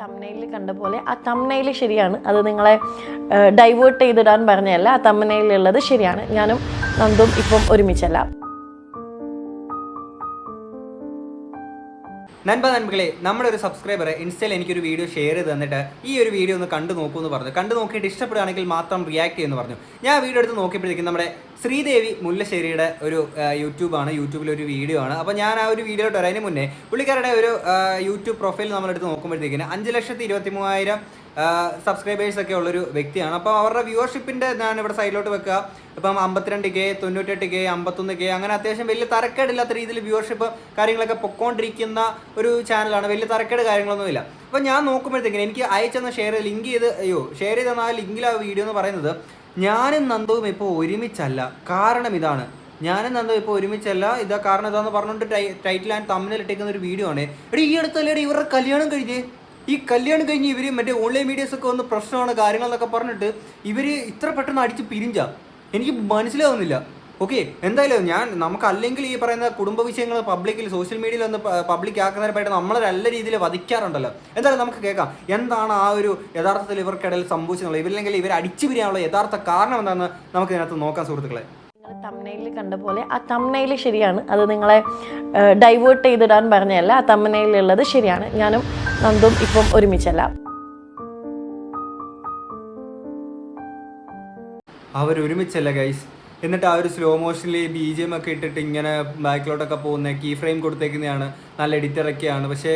തംബ്നെയിലിൽ കണ്ട പോലെ ആ തംബ്നെയിൽ ശരിയാണ്. അത് നിങ്ങളെ ഡൈവേർട്ട് ചെയ്തിടാൻ പറഞ്ഞതല്ല. ആ തംബ്നെയിലുള്ളത് ശരിയാണ്. ഞാനും നന്ദും ഇപ്പം ഒരുമിച്ചല്ല. നൻപകളെ, നമ്മുടെ ഒരു സബ്സ്ക്രൈബർ ഇൻസ്റ്റയിൽ എനിക്കൊരു വീഡിയോ ഷെയർ ചെയ്ത് തന്നിട്ട് ഈ ഒരു വീഡിയോ ഒന്ന് കണ്ടു നോക്കൂ എന്ന് പറഞ്ഞു. കണ്ടു നോക്കിയിട്ട് ഇഷ്ടപ്പെടുകയാണെങ്കിൽ മാത്രം റിയാക്ട് ചെയ്യുമെന്ന് പറഞ്ഞു. ഞാൻ വീഡിയോ എടുത്ത് നോക്കിയപ്പോഴത്തേക്കും നമ്മുടെ ശ്രീദേവി മുല്ലശ്ശേരിയുടെ ഒരു യൂട്യൂബിലൊരു വീഡിയോ ആണ്. അപ്പോൾ ഞാൻ ആ ഒരു വീഡിയോയിലോട്ട് വരാം. അതിന് മുന്നേ പുള്ളിക്കാരുടെ ഒരു യൂട്യൂബ് പ്രൊഫൈൽ നമ്മളെടുത്ത് നോക്കുമ്പോഴത്തേക്കിന് 5,23,000 സബ്സ്ക്രൈബേഴ്സൊക്കെ ഉള്ളൊരു വ്യക്തിയാണ്. അപ്പോൾ അവരുടെ വ്യൂവർഷിപ്പിൻ്റെ ഞാൻ ഇവിടെ സൈഡിലോട്ട് വെക്കുക. ഇപ്പം 52K, 98K, 51K, അങ്ങനെ അത്യാവശ്യം വലിയ തരക്കേടില്ലാത്ത രീതിയിൽ വ്യൂവർഷിപ്പ് കാര്യങ്ങളൊക്കെ പൊക്കോണ്ടിരിക്കുന്ന ഒരു ചാനലാണ്. വലിയ തരക്കേട് കാര്യങ്ങളൊന്നുമില്ല. അപ്പോൾ ഞാൻ നോക്കുമ്പോഴത്തേക്കിന് എനിക്ക് അയച്ചെന്ന ഷെയർ ചെയ്ത് തന്ന ആ ലിങ്കിൽ ആ വീഡിയോ എന്ന് പറയുന്നത് ഞാനും നന്ദുവും ഇപ്പോൾ ഒരുമിച്ചല്ല. കാരണം ഇതാണ്, ഞാനും നന്ദു ഇപ്പോൾ ഒരുമിച്ചല്ല. ഇതാ കാരണം ഇതാന്ന് പറഞ്ഞുകൊണ്ട് ടൈറ്റിൽ ആൻഡ് തമ്മിൽ ഇട്ടേക്കുന്ന ഒരു വീഡിയോ ആണ്. ഈ അടുത്തല്ലേ ഇവരുടെ കല്യാണം കഴിഞ്ഞ് ഈ കല്യാണം കഴിഞ്ഞ് ഇവർ മറ്റേ ഓൺലൈൻ മീഡിയസൊക്കെ വന്ന് പ്രശ്നമാണ് കാര്യങ്ങളെന്നൊക്കെ പറഞ്ഞിട്ട് ഇവർ ഇത്ര പെട്ടെന്ന് അടിച്ച് പിരിഞ്ചാ എനിക്ക് മനസ്സിലാവുന്നില്ല. ഓക്കെ, എന്തായാലും നമുക്ക് അല്ലെങ്കിൽ ഈ പറയുന്ന കുടുംബ വിഷയങ്ങൾ പബ്ലിക്കിൽ സോഷ്യൽ മീഡിയയിൽ ഒന്ന് പബ്ലിക് ആക്കുന്നതിനായിട്ട് നമ്മളെ നല്ല രീതിയിൽ വധിക്കാറുണ്ടല്ലോ. എന്തായാലും നമുക്ക് കേൾക്കാം എന്താണ് ആ ഒരു യഥാർത്ഥത്തിൽ ഇവർക്കിടയിൽ സംഭവിച്ചെന്നുള്ളത്. ഇവരില്ലെങ്കിൽ ഇവർ അടിച്ചു പിരിയാനുള്ള യഥാർത്ഥ കാരണം എന്താണെന്ന് നമുക്ക് ഇതിനകത്ത് നോക്കാം സുഹൃത്തുക്കളെ. തംബ്നെയിലിൽ കണ്ട പോലെ ആ തംബ്നെയിൽ ശരിയാണ്. അത് നിങ്ങളെ ഡൈവേർട്ട് ചെയ്തിടാൻ പറഞ്ഞതല്ല. ആ തംബ്നെയിലുള്ളത് ശരിയാണ്. ഞാനും നന്ദും ഇപ്പം ഒരുമിച്ചല്ല. അവരൊരുമിച്ചല്ല ഗൈസ്. എന്നിട്ട് ആ ഒരു സ്ലോ മോഷനിൽ BGM ഒക്കെ ഇട്ടിട്ട് ഇങ്ങനെ ബാക്കിലോട്ടൊക്കെ പോകുന്ന കീ ഫ്രെയിം കൊടുത്തേക്കുന്നതാണ്. നല്ല എഡിറ്ററൊക്കെയാണ്. പക്ഷേ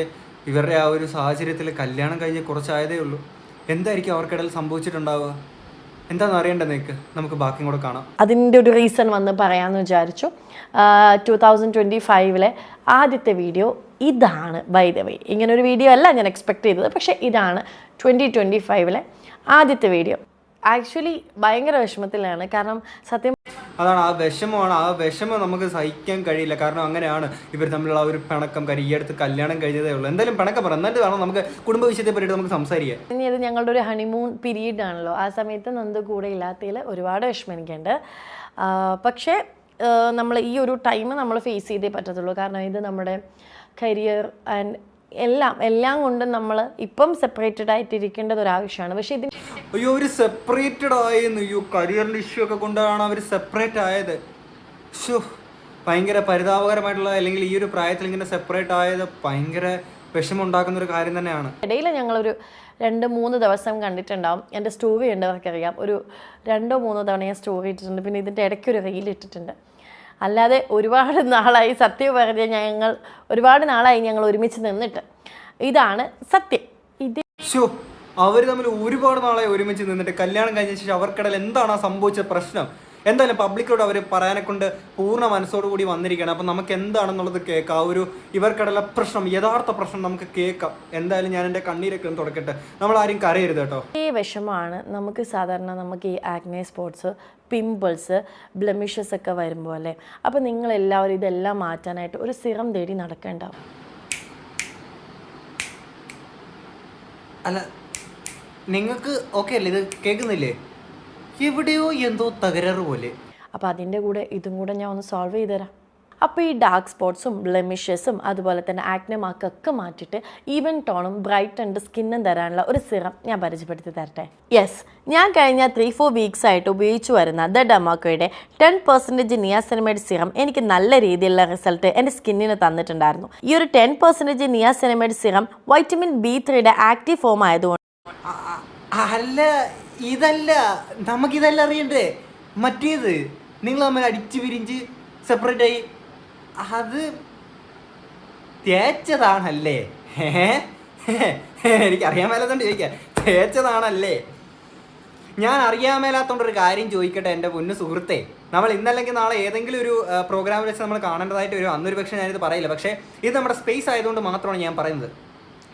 ഇവരുടെ ആ ഒരു സാഹചര്യത്തിൽ കല്യാണം കഴിഞ്ഞ് കുറച്ചായതേ ഉള്ളൂ. എന്തായിരിക്കും അവർക്കിടയിൽ സംഭവിച്ചിട്ടുണ്ടാവുക? എന്താണെന്ന് അറിയേണ്ടത് നമുക്ക് ബാക്കിയും കൂടെ കാണാം. അതിൻ്റെ ഒരു റീസൺ വന്ന് പറയാമെന്ന് വിചാരിച്ചു. 2025 ആദ്യത്തെ വീഡിയോ ഇതാണ്. ബൈ ദ വേ, ഇങ്ങനൊരു വീഡിയോ അല്ല ഞാൻ എക്സ്പെക്ട് ചെയ്തത്. പക്ഷേ ഇതാണ് 2025 ആദ്യത്തെ വീഡിയോ. ആക്ച്വലി ഭയങ്കര വിഷമത്തിലാണ്. കാരണം സത്യം അതാണ് ആ വിഷമം നമുക്ക് സഹിക്കാൻ കഴിയില്ല. കാരണം അങ്ങനെയാണ് ഇവർ തമ്മിലുള്ള ആ ഒരു പിണക്കം. കാര്യം ഈ അടുത്ത് കല്യാണം കഴിഞ്ഞതേ ഉള്ളൂ. എന്തായാലും പിണക്കം പറ, എന്നിട്ട് വേണം നമുക്ക് കുടുംബ വിഷയത്തെ പറ്റിയിട്ട് നമുക്ക് സംസാരിക്കാം. ഇനി അത് ഞങ്ങളുടെ ഒരു ഹണിമൂൺ പീരീഡ് ആണല്ലോ. ആ സമയത്ത് നന്ദു കൂടെ ഇല്ലാത്തതിൽ ഒരുപാട് വിഷമം എനിക്കുണ്ട്. പക്ഷേ നമ്മൾ ഈ ഒരു ടൈം നമ്മൾ ഫേസ് ചെയ്തേ പറ്റത്തുള്ളൂ. കാരണം ഇത് നമ്മുടെ കരിയർ ആൻഡ് എല്ലാം കൊണ്ടും നമ്മൾ ഇപ്പം സെപ്പറേറ്റഡ് ആയിട്ടിരിക്കേണ്ടത് ഒരാവശ്യമാണ്. പക്ഷേ ഇതിന് ഒരു സെപ്പറേറ്റഡ് ആയെന്ന് കരിയറിൻ്റെ ഇഷ്യൂ ഒക്കെ കൊണ്ടാണ് അവർ സെപ്പറേറ്റ് ആയത്. ഭയങ്കര പരിതാപകരമായിട്ടുള്ള, അല്ലെങ്കിൽ ഈ ഒരു പ്രായത്തിൽ ഇങ്ങനെ സെപ്പറേറ്റ് ആയത് ഭയങ്കര വിഷമം ഉണ്ടാക്കുന്ന ഒരു കാര്യം തന്നെയാണ്. ഇടയിൽ ഞങ്ങളൊരു 2-3 ദിവസം കണ്ടിട്ടുണ്ടാവും. എൻ്റെ സ്റ്റോറി ഉണ്ടവർക്കറിയാം. ഒരു 2-3 തവണ ഞാൻ സ്റ്റോറി ഇട്ടിട്ടുണ്ട്. പിന്നെ ഇതിൻ്റെ ഇടയ്ക്കൊരു റീൽ ഇട്ടിട്ടുണ്ട്. അല്ലാതെ ഒരുപാട് നാളായി, സത്യം പറഞ്ഞാൽ ഒരുപാട് നാളായി ഞങ്ങൾ ഒരുമിച്ച് നിന്നിട്ട്. ഇതാണ് സത്യം. അവർ തമ്മിൽ ഒരുപാട് നാളായി ഒരുമിച്ച് നിന്നിട്ട് കല്യാണം കഴിഞ്ഞ ശേഷം അവർക്കിടയിൽ എന്താണ് സംഭവിച്ച പ്രശ്നം? എന്തായാലും പബ്ലിക്കോട് അവർ പറയാനെ കൊണ്ട് പൂർണ്ണ മനസ്സോടുകൂടി വന്നിരിക്കുകയാണ്. അപ്പം നമുക്ക് എന്താണെന്നുള്ളത് കേൾക്കാം. ആ ഒരു ഇവർക്കിടയിലെ പ്രശ്നം, യഥാർത്ഥ പ്രശ്നം നമുക്ക് കേൾക്കാം. എന്തായാലും ഞാൻ എൻ്റെ കണ്ണീരൊക്കെ ഒന്ന് തുടക്കട്ടെ. നമ്മൾ ആരും കരയരുത് കേട്ടോ. ഈ വിഷമമാണ് നമുക്ക് നമുക്ക് ഈ ആക്നെ സ്പോട്സ്, പിമ്പിൾസ്, ബ്ലെമിഷസ് ഒക്കെ വരുമ്പോൾ അല്ലേ. അപ്പോൾ നിങ്ങളെല്ലാവരും ഇതെല്ലാം മാറ്റാനായിട്ട് ഒരു സിറം തേടി നടക്കേണ്ടാവും. അല്ല, നിങ്ങൾക്ക് ഓക്കെ അല്ലേ? ഇത് കേൾക്കുന്നില്ലേ? എവിടെയോ എന്തോ തകരാറ് പോലെ. അപ്പോൾ അതിൻ്റെ കൂടെ ഇതും കൂടെ ഞാൻ ഒന്ന് സോൾവ് ചെയ്ത് തരാം. അപ്പോൾ ഈ ഡാർക്ക് സ്പോട്ട്സും ബ്ലെമിഷസും അതുപോലെ തന്നെ ആക്നെ മാർക്കൊക്കെ മാറ്റിയിട്ട് ഈവൻ ടോണും ബ്രൈറ്റൻഡ് സ്കിന്നും തരാനുള്ള ഒരു സിറം ഞാൻ പരിചയപ്പെടുത്തി തരട്ടെ. യെസ്, ഞാൻ കഴിഞ്ഞ 3-4 വീക്സ് ആയിട്ട് ഉപയോഗിച്ചു വരുന്ന ദ ഡെർമാക്കോയുടെ 10% നിയാസിനമൈഡ് സിറം എനിക്ക് നല്ല രീതിയിലുള്ള റിസൾട്ട് എൻ്റെ സ്കിന്നിന് തന്നിട്ടുണ്ടായിരുന്നു. ഈ ഒരു 10% നിയാസിനമൈഡ് സിറം വൈറ്റമിൻ B3യുടെ ആക്റ്റീവ് ഫോം ആയതുകൊണ്ട്. അല്ല, ഇതല്ല, നമുക്കിതല്ല അറിയണ്ടേ. മറ്റേത് നിങ്ങൾ തമ്മിൽ അടിച്ചു പിരിഞ്ച് സെപ്പറേറ്റ് ആയി അത് തേച്ചതാണല്ലേ? എനിക്കറിയാൻ മേലാത്തോണ്ട് ചോദിക്കാം, തേച്ചതാണല്ലേ? ഞാൻ അറിയാൻ മേലാത്തോണ്ടൊരു കാര്യം ചോദിക്കട്ടെ എൻ്റെ പൊന്നു സുഹൃത്തെ. നമ്മൾ ഇന്നല്ലെങ്കിൽ നാളെ ഏതെങ്കിലും ഒരു പ്രോഗ്രാമിൽ വെച്ച് നമ്മൾ കാണേണ്ടതായിട്ട് വരും. അന്നൊരു പക്ഷേ ഞാനിത് പറയില്ല. പക്ഷേ ഇത് നമ്മുടെ സ്പേസ് ആയതുകൊണ്ട് മാത്രമാണ് ഞാൻ പറയുന്നത്.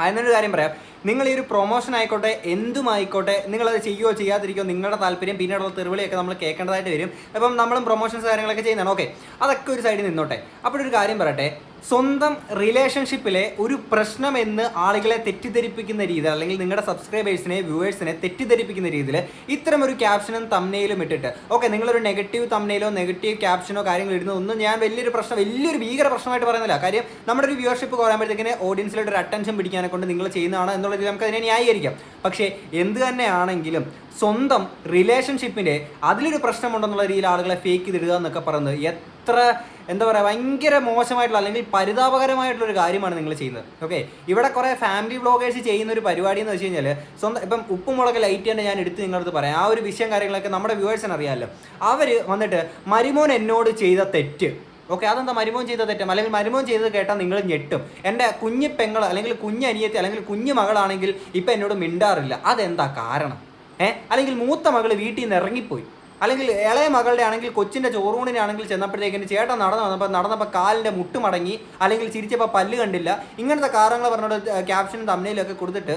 അതിനൊരു കാര്യം പറയാം, നിങ്ങൾ ഈ ഒരു പ്രൊമോഷൻ ആയിക്കോട്ടെ എന്തുമായിക്കോട്ടെ, നിങ്ങളത് ചെയ്യുകയോ ചെയ്യാതിരിക്കുകയോ നിങ്ങളുടെ താല്പര്യം, പിന്നീടുള്ള തെരുവിളിയൊക്കെ നമ്മൾ കേൾക്കേണ്ടതായിട്ട് വരും. അപ്പം നമ്മളും പ്രൊമോഷൻസ് കാര്യങ്ങളൊക്കെ ചെയ്യുന്നതാണ്. ഓക്കെ, അതൊക്കെ ഒരു സൈഡിൽ നിന്നോട്ടെ. അപ്പോൾ ഒരു കാര്യം പറയട്ടെ, സ്വന്തം റിലേഷൻഷിപ്പിലെ ഒരു പ്രശ്നമെന്ന് ആളുകളെ തെറ്റിദ്ധരിപ്പിക്കുന്ന രീതിയിൽ, അല്ലെങ്കിൽ നിങ്ങളുടെ സബ്സ്ക്രൈബേഴ്സിനെ വ്യൂവേഴ്സിനെ തെറ്റിദ്ധരിപ്പിക്കുന്ന രീതിയിൽ ഇത്തരമൊരു ക്യാപ്ഷനും തംബ്നെയിലും ഇട്ടിട്ട്, ഓക്കെ, നിങ്ങളൊരു നെഗറ്റീവ് തംബ്നെയിലോ നെഗറ്റീവ് ക്യാപ്ഷനോ കാര്യങ്ങൾ ഇടുന്നതൊന്നും ഞാൻ വലിയൊരു ഭീകര പ്രശ്നമായിട്ട് പറയുന്നില്ല. കാര്യം നമ്മുടെ ഒരു വ്യൂവർഷിപ്പ് കുറയുമ്പോഴത്തേക്കിന് ഓഡിയൻസിലോട്ട് ഒരു അറ്റൻഷൻ പിടിക്കാനെ കൊണ്ട് നിങ്ങൾ ചെയ്യുന്നതാണ് എന്നുള്ള രീതിയിൽ നമുക്ക് അതിനെ ന്യായീകരിക്കാം. പക്ഷേ എന്ത് തന്നെയാണെങ്കിലും സ്വന്തം റിലേഷൻഷിപ്പിൻ്റെ അതിലൊരു പ്രശ്നമുണ്ടെന്നുള്ള രീതിയിൽ ആളുകളെ ഫേക്ക് ചെയ്തിടുക എന്നൊക്കെ പറയുന്നത് എത്ര എന്താ പറയുക, ഭയങ്കര മോശമായിട്ടുള്ള അല്ലെങ്കിൽ പരിതാപകരമായിട്ടുള്ളൊരു കാര്യമാണ് നിങ്ങൾ ചെയ്യുന്നത്. ഓക്കെ, ഇവിടെ കുറേ ഫാമിലി വ്ളോഗേഴ്സ് ചെയ്യുന്ന ഒരു പരിപാടി എന്ന് വെച്ച് കഴിഞ്ഞാൽ സ്വന്തം ഇപ്പം ഉപ്പുമുളക് ലൈറ്റ് തന്നെ ഞാൻ എടുത്ത് നിങ്ങളടുത്ത് പറയാം. ആ ഒരു വിഷയം കാര്യങ്ങളൊക്കെ നമ്മുടെ വ്യൂവേഴ്സിന് അറിയാമല്ലോ. അവർ വന്നിട്ട് മരുമോൻ എന്നോട് ചെയ്ത തെറ്റ്, ഓക്കെ, അതെന്താ മരുമോൻ ചെയ്ത തെറ്റും അല്ലെങ്കിൽ മരുമോൻ ചെയ്തത് കേട്ടാൽ നിങ്ങൾ ഞെട്ടും. എൻ്റെ കുഞ്ഞു പെങ്ങൾ അല്ലെങ്കിൽ കുഞ്ഞനിയത്തി അല്ലെങ്കിൽ കുഞ്ഞു മകളാണെങ്കിൽ ഇപ്പം എന്നോട് മിണ്ടാറില്ല, അതെന്താ കാരണം? അല്ലെങ്കിൽ മൂത്ത മകൾ വീട്ടിൽ നിന്ന് ഇറങ്ങിപ്പോയി, അല്ലെങ്കിൽ ഇളയ മകളുടെ ആണെങ്കിൽ കൊച്ചിൻ്റെ ചോറൂണിനാണെങ്കിൽ ചെന്നപ്പോഴത്തേക്കിന് ചേട്ടൻ നടന്നപ്പോൾ കാലിൻ്റെ മുട്ട് മടങ്ങി, അല്ലെങ്കിൽ ചിരിച്ചപ്പോൾ പല്ല് കണ്ടില്ല, ഇങ്ങനത്തെ കാരണങ്ങൾ പറഞ്ഞിട്ട് ക്യാപ്ഷനും തംബ്നെയിലൊക്കെ കൊടുത്തിട്ട്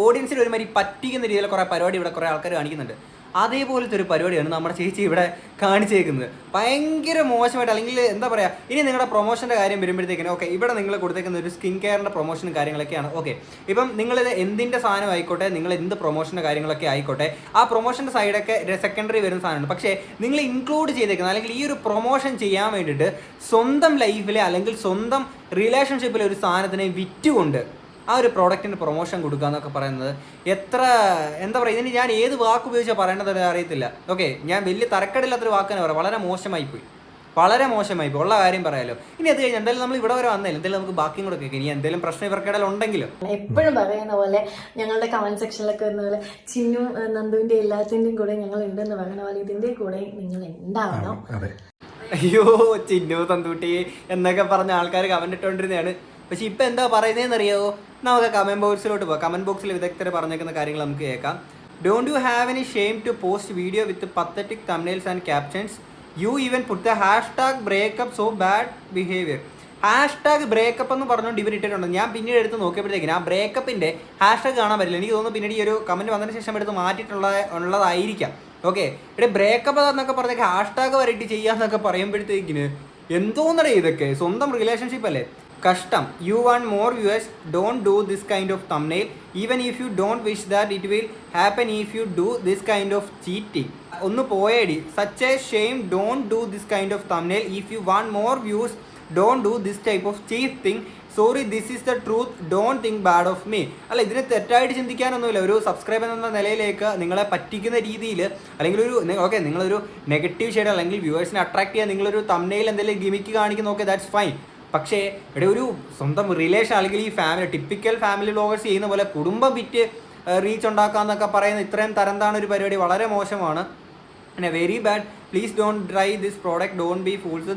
ഓഡിയൻസിന് ഒരുമാതിരി പറ്റിക്കുന്ന രീതിയിൽ കുറേ പരിപാടി ഇവിടെ കുറേ ആൾക്കാർ കാണിക്കുന്നുണ്ട്. അതേപോലത്തെ ഒരു പരിപാടിയാണ് നമ്മുടെ ചേച്ചി ഇവിടെ കാണിച്ചേക്കുന്നത്. ഭയങ്കര മോശമായിട്ട്, അല്ലെങ്കിൽ എന്താ പറയുക, ഇനി നിങ്ങളുടെ പ്രൊമോഷൻ്റെ കാര്യം വരുമ്പോഴത്തേക്കിനും ഓക്കെ, ഇവിടെ നിങ്ങൾ കൊടുത്തേക്കുന്ന ഒരു സ്കിൻ കെയറിൻ്റെ പ്രൊമോഷനും കാര്യങ്ങളൊക്കെയാണ്. ഓക്കെ, ഇപ്പം നിങ്ങളിത് എന്തിൻ്റെ സാധനം ആയിക്കോട്ടെ, നിങ്ങൾ എന്ത് പ്രൊമോഷൻ്റെ കാര്യങ്ങളൊക്കെ ആയിക്കോട്ടെ, ആ പ്രൊമോഷൻ്റെ സൈഡൊക്കെ സെക്കൻഡറി വരുന്ന സാധനമാണ്. പക്ഷേ നിങ്ങൾ ഇൻക്ലൂഡ് ചെയ്തേക്കുന്നത് അല്ലെങ്കിൽ ഈ ഒരു പ്രൊമോഷൻ ചെയ്യാൻ വേണ്ടിയിട്ട് സ്വന്തം ലൈഫിലെ അല്ലെങ്കിൽ സ്വന്തം റിലേഷൻഷിപ്പിലെ ഒരു സാധനത്തിനെ വിറ്റുകൊണ്ട് ആ ഒരു പ്രോഡക്റ്റിന് പ്രൊമോഷൻ കൊടുക്കുക എന്നൊക്കെ പറയുന്നത് എത്ര എന്താ പറയുക, ഇതിന് ഞാൻ ഏത് വാക്ക് ഉപയോഗിച്ചാൽ പറയേണ്ടത് അറിയത്തില്ല. ഓക്കെ, ഞാൻ വലിയ തരക്കേടില്ലാത്തൊരു വാക്കിനെ പറയാം, വളരെ മോശമായിപ്പോയി ഉള്ള കാര്യം പറയാമല്ലോ. ഇനി അത് കഴിഞ്ഞ് എന്തായാലും നമ്മൾ ഇവിടെ വരെ വന്നല്ലോ, എന്തായാലും നമുക്ക് ബാക്കിയും കൂടെ കേൾക്കാം. ഇനി എന്തെങ്കിലും പ്രശ്നം ഇവർക്കിടയിൽ ഉണ്ടെങ്കിലും എപ്പോഴും പറയുന്ന പോലെ ഞങ്ങളുടെ കമന്റ് സെക്ഷനിലൊക്കെ വരുന്ന പോലെ ചിന്നു നന്ദുവിന്റെ എല്ലാത്തിൻ്റെയും കൂടെ ഞങ്ങൾ ഉണ്ടെന്ന് പറയുന്ന പോലെ ഇതിന്റെ കൂടെ നിങ്ങൾ ഉണ്ടാവണം. അയ്യോ ചിന്നു തന്തൂട്ടി എന്നൊക്കെ പറഞ്ഞ ആൾക്കാർ കമന്റ് ഇട്ടുകൊണ്ടിരുന്നതാണ്. പക്ഷെ ഇപ്പം എന്താ പറയുന്നതെന്നറിയാമോ? നമുക്ക് കമൻറ്റ് ബോക്സിലോട്ട് പോകാം. കമൻറ്റ് ബോക്സിൽ വിദഗ്ധർ പറഞ്ഞേക്കുന്ന കാര്യങ്ങൾ നമുക്ക് കേൾക്കാം. Don't you have any shame to post video with pathetic thumbnails and captions? You even put the hashtag breakup so bad behaviour. Hashtag breakup എന്ന് പറഞ്ഞുകൊണ്ട് ഇവർ ഇട്ടിട്ടുണ്ട്. ഞാൻ പിന്നീട് എടുത്ത് നോക്കിയപ്പോഴത്തേക്കിന് ആ ബ്രേക്കപ്പിൻ്റെ ഹാഷ്ടാഗ് കാണാൻ പറ്റില്ല. എനിക്ക് തോന്നുന്നു പിന്നീട് ഈ ഒരു കമൻറ്റ് വന്നതിന് ശേഷം എടുത്ത് മാറ്റിയിട്ടുള്ളതായിരിക്കാം. ഓക്കെ, ഇവിടെ ബ്രേക്കപ്പ് എന്നൊക്കെ പറഞ്ഞേക്ക് ഹാഷ്ടാഗ് വരട്ടി ചെയ്യാന്നൊക്കെ പറയുമ്പോഴത്തേക്കിന് എന്തോന്നടേ ഇതൊക്കെ, സ്വന്തം റിലേഷൻഷിപ്പ് അല്ലേ, കഷ്ടം. You want more viewers, don't do this kind of thumbnail even if you don't wish that it will happen if you do this kind of cheating. ഒന്ന് പോയേടി, such a shame, don't do this kind of thumbnail if you want more views, don't do this type of cheat thing. Sorry, this is the truth, don't think bad of me. അല്ല, ഇതിനെ തെറ്റായിട്ട് ചിന്തിക്കാനൊന്നുമില്ല. ഒരു subscriber എന്ന നിലയിലേക്ക് നിങ്ങളെ പറ്റിക്കുന്ന രീതിയിൽ അല്ലെങ്കിൽ ഓക്കെ നിങ്ങളൊരു നെഗറ്റീവ് ഷെയ്ഡ് അല്ലെങ്കിൽ വ്യൂവേഴ്സിനെ അട്രാക്ട് ചെയ്യാൻ നിങ്ങളൊരു തംബ്നെയിൽ എന്തെങ്കിലും ഗിമിക്ക് കാണിക്കുന്ന, ഓക്കെ, ദാറ്റ്സ് ഫൈൻ. പക്ഷേ ഇവിടെ ഒരു സ്വന്തം റിലേഷൻ അല്ലെങ്കിൽ ഈ ഫാമിലി ടിപ്പിക്കൽ ഫാമിലി വ്ളോഗേഴ്സ് ചെയ്യുന്ന പോലെ കുടുംബം വിറ്റ് റീച്ച് ഉണ്ടാക്കാമെന്നൊക്കെ പറയുന്ന ഇത്രയും തരംതാണ് ഒരു പരിപാടി, വളരെ മോശമാണ്. പിന്നെ very bad. Please don't try this product, don't be fools.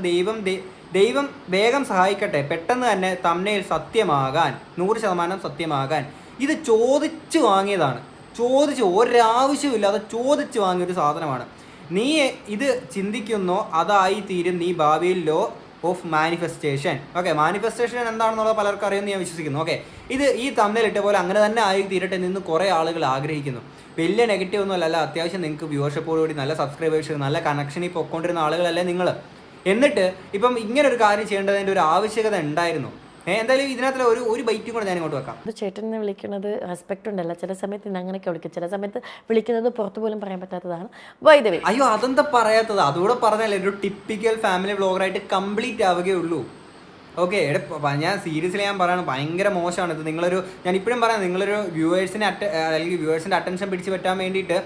ദൈവം വേഗം സഹായിക്കട്ടെ, പെട്ടെന്ന് തന്നെ തംബ്നെയിൽ സത്യമാകാൻ, 100% സത്യമാകാൻ. ഇത് ചോദിച്ചു വാങ്ങിയതാണ്, ഒരാവശ്യമില്ലാതെ ചോദിച്ചു വാങ്ങിയൊരു സാധനമാണ്. നീ ഇത് ചിന്തിക്കുന്നോ അതായി തീരും നീ ഭാവിയിൽ law of manifestation. Okay, manifestation എന്താണെന്നുള്ളത് പലർക്കും അറിയുമെന്ന് ഞാൻ വിശ്വസിക്കുന്നു. ഓക്കെ, ഈ തംബ്നെയിൽ ഇട്ട പോലെ അങ്ങനെ തന്നെ ആയി തീരട്ടെ എന്ന് കുറേ ആളുകൾ ആഗ്രഹിക്കുന്നു. വലിയ നെഗറ്റീവ് ഒന്നും അല്ല, അത്യാവശ്യം നിങ്ങൾക്ക് വ്യൂവർഷിപ്പോടുകൂടി നല്ല സബ്സ്ക്രൈബേഴ്സ്, നല്ല കണക്ഷനിൽ പൊയ്ക്കൊണ്ടിരുന്ന ആളുകളല്ലേ നിങ്ങൾ. എന്നിട്ട് ഇപ്പം ഇങ്ങനെ ഒരു കാര്യം ചെയ്യേണ്ടതിൻ്റെ ഒരു ആവശ്യകത ഉണ്ടായിരുന്നു. എന്തായാലും ഇതിനകത്ത് ഒരു ബൈറ്റും കൂടെ ഞാൻ ഇങ്ങോട്ട് വെക്കാം. ചേട്ടനെ വിളിക്കുന്നത് റെസ്പെക്ട് ഉണ്ടല്ല, ചില സമയത്ത് ഇന്ന് അങ്ങനെയൊക്കെ വിളിക്കും, ചില സമയത്ത് വിളിക്കുന്നത് പുറത്ത് പോലും പറയാൻ പറ്റാത്തതാണ്. വൈദവേ, അയ്യോ അതെന്താ പറയാത്തത്, അതുകൂടെ പറഞ്ഞാലേ ഒരു ടിപ്പിക്കൽ ഫാമിലി വ്ളോഗറായിട്ട് കംപ്ലീറ്റ് ആവുകയുള്ളൂ. ഓക്കെ, ഞാൻ സീരിയസ്ലി പറയണം, ഭയങ്കര മോശമാണ് ഇത്. ഞാൻ ഇപ്പോഴും പറയാം, നിങ്ങളൊരു അല്ലെങ്കിൽ വ്യൂവേഴ്സിൻ്റെ അറ്റൻഷൻ പിടിച്ച് പറ്റാൻ വേണ്ടിയിട്ട്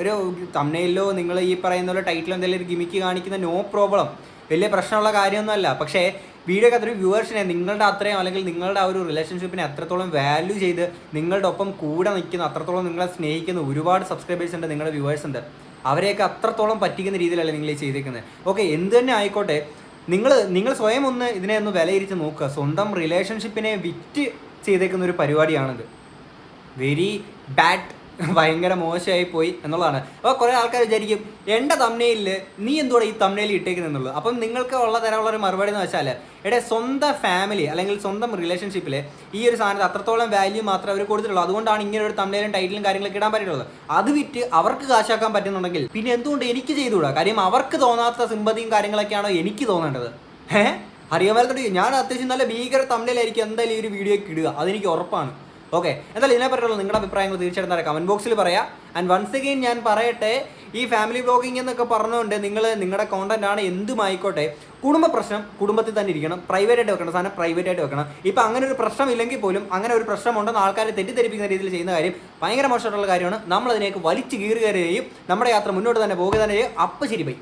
ഒരു തംബ്നെയിലോ നിങ്ങൾ ഈ പറയുന്ന പോലെ ടൈറ്റിലോ എന്തെങ്കിലും ഒരു ഗിമിക്ക് കാണിക്കുന്ന നോ പ്രോബ്ലം, വലിയ പ്രശ്നമുള്ള കാര്യമൊന്നുമല്ല. പക്ഷേ വീഡിയോക്ക് അത്രയും വ്യൂവേഴ്സിനെ നിങ്ങളുടെ അത്രയും അല്ലെങ്കിൽ നിങ്ങളുടെ ആ ഒരു റിലേഷൻഷിപ്പിനെ അത്രത്തോളം വാല്യൂ ചെയ്ത് നിങ്ങളുടെ ഒപ്പം കൂടെ നിൽക്കുന്ന, അത്രത്തോളം നിങ്ങളെ സ്നേഹിക്കുന്ന ഒരുപാട് സബ്സ്ക്രൈബേഴ്സ് ഉണ്ട്, നിങ്ങളുടെ വ്യൂവേഴ്സ് ഉണ്ട്. അവരെയൊക്കെ അത്രത്തോളം പറ്റിക്കുന്ന രീതിയിലല്ല നിങ്ങൾ ചെയ്തേക്കുന്നത്. ഓക്കെ, എന്ത് തന്നെ ആയിക്കോട്ടെ, നിങ്ങൾ സ്വയം ഇതിനെ ഒന്ന് വിലയിരുത്തി നോക്കുക. സ്വന്തം റിലേഷൻഷിപ്പിനെ വിറ്റ് ചെയ്തേക്കുന്ന ഒരു പരിപാടിയാണിത്. വെരി ബാഡ്, ഭയങ്കര മോശമായി പോയി എന്നുള്ളതാണ്. അപ്പോൾ കുറേ ആൾക്കാർ വിചാരിക്കും എൻ്റെ തംബ്നെയിലിൽ നീ എന്തുകൂടെ ഈ തംബ്നെയിൽ ഇട്ടേക്കുന്നുള്ളത്. അപ്പം നിങ്ങൾക്ക് തരമുള്ളൊരു മറുപടി എന്ന് വെച്ചാൽ, സ്വന്തം ഫാമിലി അല്ലെങ്കിൽ സ്വന്തം റിലേഷൻഷിപ്പിൽ ഈ ഒരു സാധനത്തിൽ അത്രത്തോളം വാല്യൂ മാത്രമേ അവർ കൊടുത്തിട്ടുള്ളൂ. അതുകൊണ്ടാണ് ഇങ്ങനെ ഒരു തംബ്നെയിലും ടൈറ്റിലും കാര്യങ്ങളൊക്കെ ഇടാൻ പറ്റിയിട്ടുള്ളത്. അത് വിറ്റ് അവർക്ക് കാശാക്കാൻ പറ്റുന്നുണ്ടെങ്കിൽ പിന്നെ എന്തുകൊണ്ട് എനിക്ക് ചെയ്തുകൂടാ? കാര്യം അവർക്ക് തോന്നാത്ത സിമ്പതിയും കാര്യങ്ങളൊക്കെയാണോ എനിക്ക് തോന്നേണ്ടത്? അറിയാമല്ലോ, ഞാൻ അത്യാവശ്യം നല്ല ഭീകര തമിഴിലായിരിക്കും എന്തായാലും ഈ ഒരു വീഡിയോയ്ക്ക് ഇടുക, അതെനിക്ക് ഉറപ്പാണ്. ഓക്കെ, എന്തായാലും ഇതിനെ പറ്റിയുള്ള നിങ്ങളുടെ അഭിപ്രായങ്ങൾ തീർച്ചയായിട്ടും കമൻറ്റ് ബോക്സിൽ പറയാം. ആൻഡ് വൺസ് അഗെയിൻ ഞാൻ പറയട്ടെ, ഈ ഫാമിലി വ്ളോഗിങ് എന്നൊക്കെ പറഞ്ഞുകൊണ്ട് നിങ്ങളുടെ കോണ്ടന്റ് ആണ് എന്തുമായിക്കോട്ടെ, കുടുംബ പ്രശ്നം കുടുംബത്തിൽ തന്നെ ഇരിക്കണം, പ്രൈവറ്റ് ആയിട്ട് വെക്കണം, സാധനം പ്രൈവറ്റ് ആയിട്ട് വെക്കണം. ഇപ്പം അങ്ങനെ ഒരു പ്രശ്നം ഇല്ലെങ്കിൽ പോലും അങ്ങനെ ഒരു പ്രശ്നമുണ്ടെന്ന് ആൾക്കാരെ തെറ്റിദ്ധരിപ്പിക്കുന്ന രീതിയിൽ ചെയ്യുന്ന കാര്യം ഭയങ്കര മോശമായിട്ടുള്ള കാര്യമാണ്. നമ്മളതിനേക്ക് വലിച്ചു കീറുകയും നമ്മുടെ യാത്ര മുന്നോട്ട് തന്നെ പോകുക തന്നെ ചെയ്യും. അപ്പം ശരി, ബൈ.